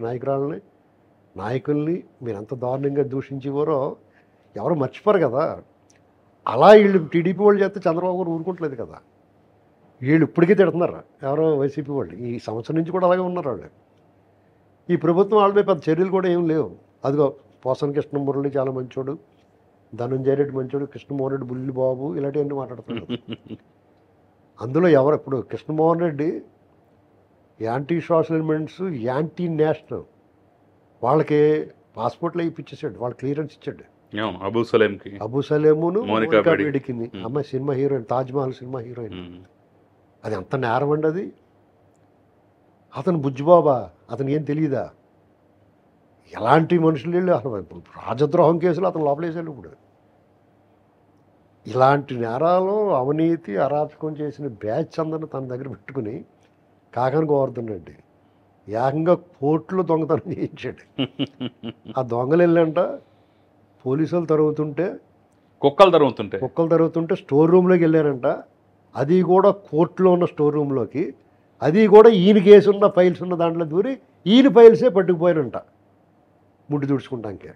S3: నాయకుల్ని మీరు ఎంత దారుణంగా దూషించేవారో ఎవరు మర్చిపోరు కదా. అలా వీళ్ళు టీడీపీ వాళ్ళు చేస్తే చంద్రబాబు గారు ఊరుకుంటలేదు కదా. వీళ్ళు ఇప్పటికీ తిడుతున్నారు ఎవరో వైసీపీ వాళ్ళు. ఈ సంవత్సరం నుంచి కూడా అలాగే ఉన్నారు వాళ్ళు. ఈ ప్రభుత్వం వాళ్ళపై పెద్ద చర్యలు కూడా ఏం లేవు. అదిగో పోసన కృష్ణమురళి చాలా మంచోడు, ధనంజయ రెడ్డి మంచోడు, కృష్ణమోహన్ రెడ్డి బుల్లి బాబు ఇలాంటివన్నీ మాట్లాడుతున్నారు. అందులో ఎవరు ఇప్పుడు Krishnamohan Reddy anti social elements, anti national వాళ్ళకి పాస్పోర్ట్లు ఇప్పించేసాడు, వాళ్ళు క్లియరెన్స్ ఇచ్చాడు. అబూ సలేమును మోనికా బేడికి అమ్మాయి cinema heroine, Taj Mahal cinema heroine. అది ఎంత నేరం అండి అది. అతను బుజ్జిబాబా, అతను ఏం తెలియదా? ఎలాంటి మనుషులు వెళ్ళి అసలు రాజద్రోహం కేసులు అతను లోపలేసాడు. ఇప్పుడు ఇలాంటి నేరాలు, అవినీతి, అరాచకం చేసిన బ్యాచ్ అందరిని తన దగ్గర పెట్టుకుని కాకని గోవర్ధన్ రెడ్డి ఏకంగా కోట్లు దొంగతనం చేయించాడు. ఆ దొంగలు వెళ్ళంట పోలీసులు
S2: కుక్కలు
S3: తరుగుతుంటే స్టోర్ రూమ్లోకి వెళ్ళారంట. అది కూడా కోర్టులో ఉన్న స్టోర్ రూమ్లోకి, అది కూడా ఈయన కేసు ఉన్న ఫైల్స్ ఉన్న దాంట్లో దూరి ఈయన ఫైల్సే పట్టుకుపోయానంట ముడ్డు తుడుచుకుంటానికే.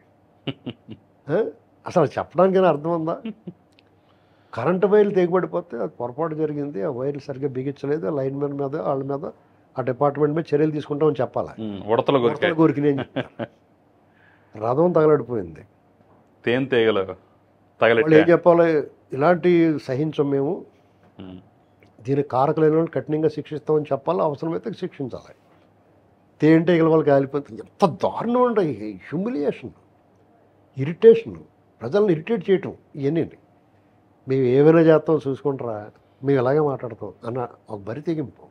S3: అసలు చెప్పడానికైనా అర్థం ఉందా? కరెంటు వైర్లు తెగిపడిపోతే అది పొరపాటు జరిగింది, ఆ వైర్లు సరిగ్గా బిగించలేదు, లైన్ మెన్ మీద వాళ్ళ మీద ఆ డిపార్ట్మెంట్ మీద చర్యలు తీసుకుంటామని చెప్పాలి. కోరికినే రథం తగలడిపోయింది. వాళ్ళు ఏం చెప్పాలి? ఇలాంటి సహించం మేము, దీనికి కారకులైన వాళ్ళు కఠినంగా శిక్షిస్తామని చెప్పాలి, అవసరమైతే శిక్షించాలి. తేనెటీగల వాళ్ళకి కాలిపోతుంది. ఎంత దారుణం అంటే హ్యూమిలియేషన్, ఇరిటేషన్, ప్రజలను ఇరిటేట్ చేయటం. ఇవన్నీ మేము ఏమైనా చేస్తాం చూసుకుంటారా, మేము ఇలాగే మాట్లాడతాం అన్న ఒక బరి తెగింపు.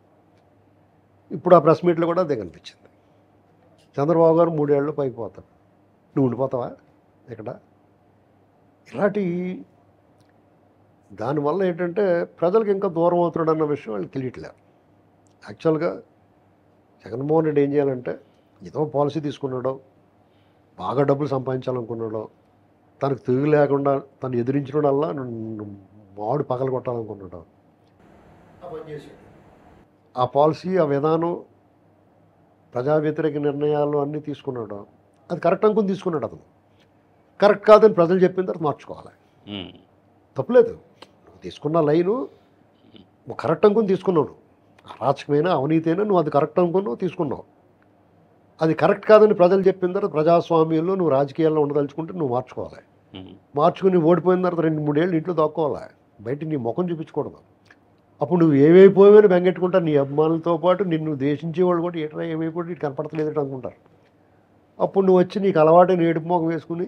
S3: ఇప్పుడు ఆ ప్రెస్ మీట్లో కూడా అదే కనిపించింది. చంద్రబాబు గారు 3 ఏళ్ళు పైకి పోతారు, నువ్వు ఉండిపోతావా ఇక్కడ? ఇలాంటి దానివల్ల ఏంటంటే ప్రజలకు ఇంకా దూరం అవుతున్నాడు అన్న విషయం వాళ్ళకి తెలియట్లేదు. యాక్చువల్గా జగన్మోహన్ రెడ్డి ఏం చేయాలంటే, ఏదో పాలసీ తీసుకున్నాడో, బాగా డబ్బులు సంపాదించాలనుకున్నాడో, తనకు తిరుగు లేకుండా తను ఎదిరించడంవల్ల మామిడి పగల కొట్టాలనుకున్నాడు. ఆ పాలసీ, ఆ విధానం, ప్రజా వ్యతిరేక నిర్ణయాలు అన్నీ తీసుకున్నాడు. అది కరెక్ట్ అనుకుని తీసుకున్నాడు. అతను కరెక్ట్ కాదని ప్రజలు చెప్పిన తర్వాత మార్చుకోవాలి. తప్పులేదు, నువ్వు తీసుకున్న లైను కరెక్ట్ అనుకుని తీసుకున్నావు. అరాచకమైన అవినీతి అయినా నువ్వు అది కరెక్ట్ అనుకున్నావు, తీసుకున్నావు. అది కరెక్ట్ కాదని ప్రజలు చెప్పిన తర్వాత ప్రజాస్వామ్యంలో నువ్వు రాజకీయాల్లో ఉండదలుచుకుంటే నువ్వు మార్చుకోవాలి. మార్చుకుని ఓడిపోయిన తర్వాత 2-3 ఏళ్ళు ఇంట్లో దాక్కోవాలి, బయట నీ ముఖం చూపించకూడదు. అప్పుడు నువ్వు ఏమైపోయావని బెంగెట్టుకుంటారు. నీ అభిమానులతో పాటు నిన్ను దేశించేవాళ్ళు కూడా ఎట్లా ఏమైపోయి ఇటు కనపడతలేదట అనుకుంటారు. అప్పుడు నువ్వు వచ్చి నీకు అలవాటు ఏడుపు మొఖం వేసుకుని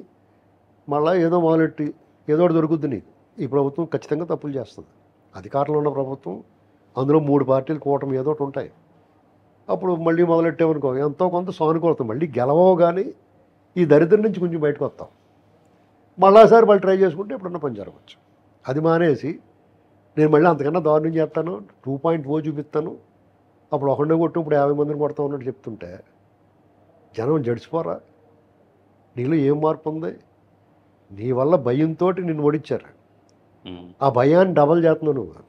S3: మళ్ళీ ఏదో మొదలెట్టి ఏదో ఒకటి దొరుకుద్ది నీకు. ఈ ప్రభుత్వం ఖచ్చితంగా తప్పులు చేస్తుంది. అధికారంలో ఉన్న ప్రభుత్వం, అందులో 3 పార్టీలు కూటమి ఏదో ఒకటి ఉంటాయి. అప్పుడు మళ్ళీ మొదలెట్టామనుకో ఎంతో కొంత సానుకూలత, మళ్ళీ గెలవవు కానీ ఈ దరిద్రం నుంచి కొంచెం బయటకు వస్తాం. మళ్ళాసారి వాళ్ళు ట్రై చేసుకుంటే ఎప్పుడన్నా పని జరగవచ్చు. అది మానేసి నేను మళ్ళీ అంతకన్నా దారుణం చేస్తాను, 2.0 చూపిస్తాను, అప్పుడు ఒకరినే కొట్టు ఇప్పుడు 50 మందిని కొడతా ఉన్నట్టు చెప్తుంటే జనం జడిచిపోరా? నీలో ఏం మార్పు ఉంది? నీ వల్ల భయంతో నిన్ను ఓడించారు. ఆ భయాన్ని డబల్ చేస్తున్నావు నువ్వు.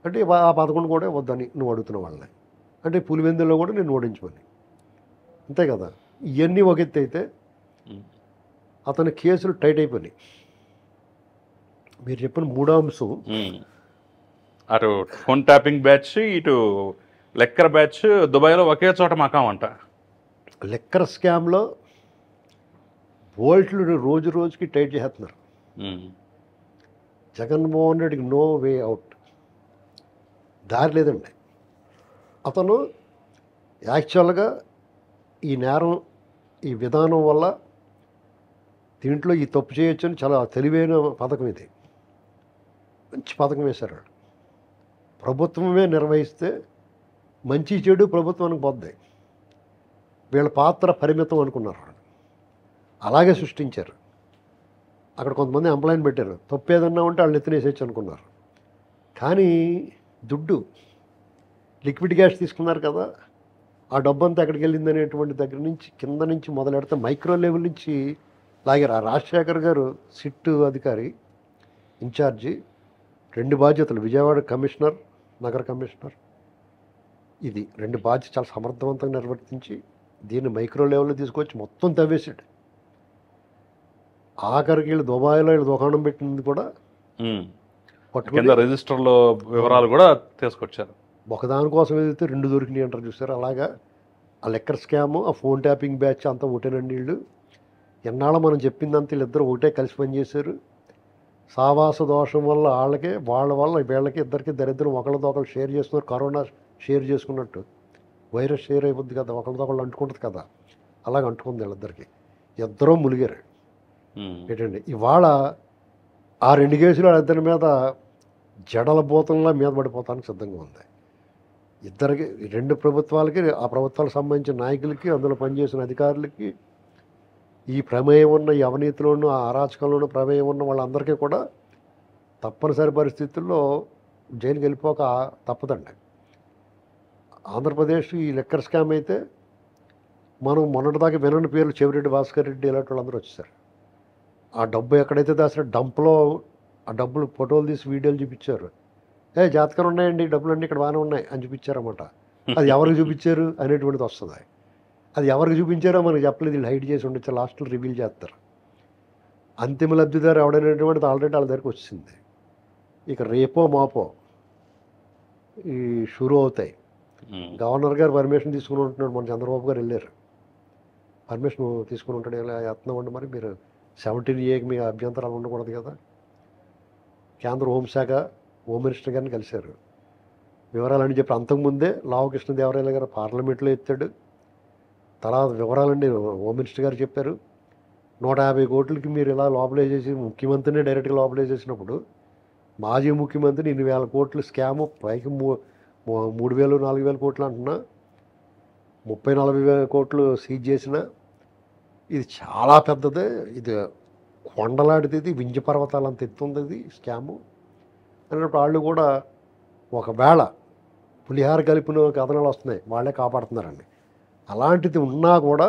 S3: అంటే ఆ 11 కూడా వద్దని నువ్వు అడుగుతున్న వాళ్ళని, అంటే పులివెందుల్లో కూడా నేను ఓడించమని. అంతే కదా. ఇవన్నీ ఒక ఎత్తు అయితే అతని కేసులు టైట్ అయిపోయినాయి. మీరు చెప్పిన 3వ అంశం,
S2: అటు ఫోన్ ట్యాపింగ్ బ్యాచ్, ఇటు లెక్కర్ బ్యాచ్ దుబాయ్లో ఒకే చోట మకాం అంట.
S3: లెక్కర్ స్కామ్లో బోల్ట్లు రోజు రోజుకి టైట్ చేస్తున్నారు. జగన్మోహన్ రెడ్డికి నో వే అవుట్, దారి లేదండి. అతను యాక్చువల్గా ఈ నేరం, ఈ విధానం వల్ల దీంట్లో ఈ తప్పు చేయొచ్చని చాలా తెలివైన పథకం ఇది. మంచి పథకం వేశారు. ప్రభుత్వమే నిర్వహిస్తే మంచి చెడు ప్రభుత్వానికి పోద్దాయి. వీళ్ళ పాత్ర పరిమితం అనుకున్నారు, అలాగే సృష్టించారు. అక్కడ కొంతమంది ఎంప్లాయీని పెట్టారు, తప్పు ఏదన్నా ఉంటే వాళ్ళు ఎత్తినేసేయచ్చు అనుకున్నారు. కానీ దుడ్డు లిక్విడ్ గ్యాస్ తీసుకున్నారు కదా, ఆ డబ్బు అంతా ఎక్కడికి వెళ్ళింది అనేటువంటి దగ్గర నుంచి కింద నుంచి మొదలెడితే మైక్రో లెవెల్ నుంచి లాగారు. ఆ రాజశేఖర్ గారు సిట్ అధికారి ఇన్ఛార్జి, 2 బాధ్యతలు, విజయవాడ కమిషనర్, నగర కమిషనర్, ఇది 2 బాధ్యత చాలా సమర్థవంతంగా నిర్వర్తించి దీన్ని మైక్రో లెవెల్లో తీసుకొచ్చి మొత్తం తవ్వేసాడు. ఆఖరికి వీళ్ళు దుబాయ్లో వీళ్ళు దుకాణం పెట్టింది కూడా
S2: కింద రిజిస్టర్లో వివరాలు కూడా తీసుకొచ్చారు.
S3: ఒకదానికోసం ఏదైతే 2 దొరికినాయి అంటారు చూసారు, అలాగా ఆ లెక్కర్ స్కాము, ఆ ఫోన్ ట్యాపింగ్ బ్యాచ్ అంతా ఒకటేనండి. వీళ్ళు ఎన్నాళ్ళ మనం చెప్పిందంతా వీళ్ళిద్దరు ఒకటే కలిసి పనిచేశారు. సావాస దోషం వల్ల వాళ్ళకే, వాళ్ళ వల్ల వీళ్ళకి ఇద్దరికి దరిద్రం ఒకళ్ళతో ఒకళ్ళు షేర్ చేస్తున్నారు. కరోనా షేర్ చేసుకున్నట్టు వైరస్ షేర్ అయిపోద్ది కదా, ఒకళ్ళతో ఒకళ్ళు అంటుకుంటుంది కదా, అలాగ అంటుకుంది వీళ్ళిద్దరికి. ఇద్దరూ ములిగారు. ఏంటండి ఇవాళ ఆ 2 కేసులు వాళ్ళిద్దరి మీద జడల బోతంలా మీద పడిపోతానికి సిద్ధంగా ఉంది. ఇద్దరికి, 2 ప్రభుత్వాలకి, ఆ ప్రభుత్వాలకు సంబంధించిన నాయకులకి, అందులో పనిచేసిన అధికారులకి, ఈ ప్రమేయం ఉన్న, ఈ అవినీతిలోనూ ఆ అరాచకంలోనూ ప్రమేయం ఉన్న వాళ్ళందరికీ కూడా తప్పనిసరి పరిస్థితుల్లో జైలుకి వెళ్ళిపోక తప్పదండి. ఆంధ్రప్రదేశ్ ఈ లెక్కర్ స్కామ్ అయితే మనం మొన్నటిదాకా వినని పేర్లు, చెవిరెడ్డి భాస్కర్ రెడ్డి ఇలాంటి వాళ్ళందరూ వచ్చేసారు. ఆ డబ్బు ఎక్కడైతే దాచిన డంప్లో ఆ డబ్బులు ఫోటోలు తీసి వీడియోలు చూపించారు. జాతకాలు ఉన్నాయండి, డబ్బులన్నీ ఇక్కడ బాగానే ఉన్నాయి అని చూపించారన్నమాట. అది ఎవరికి చూపించారు అనేటువంటిది వస్తుంది. అది ఎవరికి చూపించారో మనకు చెప్పలేదు, వీళ్ళు హైడ్ చేసి ఉండొచ్చు, లాస్ట్లో రివీల్ చేస్తారు. అంతిమ లబ్ధిదారు ఎవడనేటువంటిది ఆల్రెడీ వాళ్ళ దగ్గరికి వచ్చింది. ఇక రేపో మాపో ఈ షురూ అవుతాయి. గవర్నర్ గారు పర్మిషన్ తీసుకుని ఉంటున్నాడు, మన చంద్రబాబు గారు వెళ్ళారు, పర్మిషన్ తీసుకుని ఉంటాడు. ఇలా యత్నం మరి మీరు 17A మీ అభ్యంతరాలు ఉండకూడదు కదా. కేంద్ర హోంశాఖ, హోమ్ మినిస్టర్ గారిని కలిశారు, వివరాలని చెప్పి. అంతకుముందే లావు కృష్ణదేవరాయలు గారు పార్లమెంట్లో ఎత్తాడు. తర్వాత వివరాలండి హోమ్ మినిస్టర్ గారు చెప్పారు. 150 కోట్లకి మీరు ఇలా లోపలేసేసి ముఖ్యమంత్రిని డైరెక్ట్గా లోపలేసేసినప్పుడు మాజీ ముఖ్యమంత్రిని 2,000 కోట్లు స్కాము, పైకి 3,000 4,000 కోట్లు అంటున్నా, 30-40 కోట్లు సీజ్ చేసిన, ఇది చాలా పెద్దదే, ఇది కొండలాడితే, ఇది వింజ పర్వతాలు అంత ఎత్తుంది ఇది స్కాము అన్నప్పుడు వాళ్ళు కూడా ఒకవేళ పులిహార కలిపిన కథనాలు వస్తున్నాయి, వాళ్ళే కాపాడుతున్నారండి. అలాంటిది ఉన్నా కూడా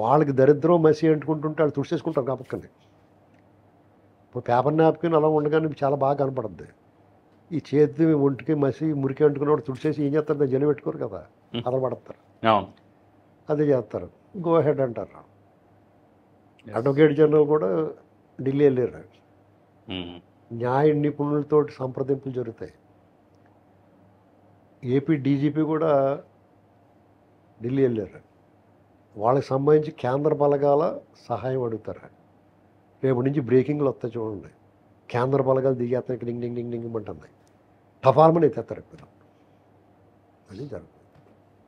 S3: వాళ్ళకి దరిద్రం మసి అంటుకుంటుంటే వాళ్ళు తుడిచేసుకుంటారు కాబట్టి. ఇప్పుడు పేపర్ నాప్కిన్ అలా ఉండగానే చాలా బాగా కనపడుద్ది. ఈ చేతి ఒంటికి మసి మురికి అంటుకున్నప్పుడు తుడిచేసి ఏం చేస్తారు, దాన్ని జనం పెట్టుకోరు కదా, అదలబడతారు.
S2: అవును.
S3: అదే చేస్తారు, గో హెడ్ అంటారు. అడ్వకేట్ జనరల్ కూడా ఢిల్లీ వెళ్ళారు, న్యాయ నిపుణులతో సంప్రదింపులు జరుగుతాయి. ఏపీ డీజీపీ కూడా ఢిల్లీ వెళ్ళారు, వాళ్ళకి సంబంధించి కేంద్ర బలగాల సహాయం అడుగుతారు. రేపు నుంచి బ్రేకింగ్లు వస్తాయి చూడండి, కేంద్ర బలగాలు దిగేస్తాయి, డింగ్ డింగ్ డింగ్ డింగ్ అంటుంది, టఫాల్మని ఎత్తేస్తారు. ఇప్పుడు అది జరుగుతుంది.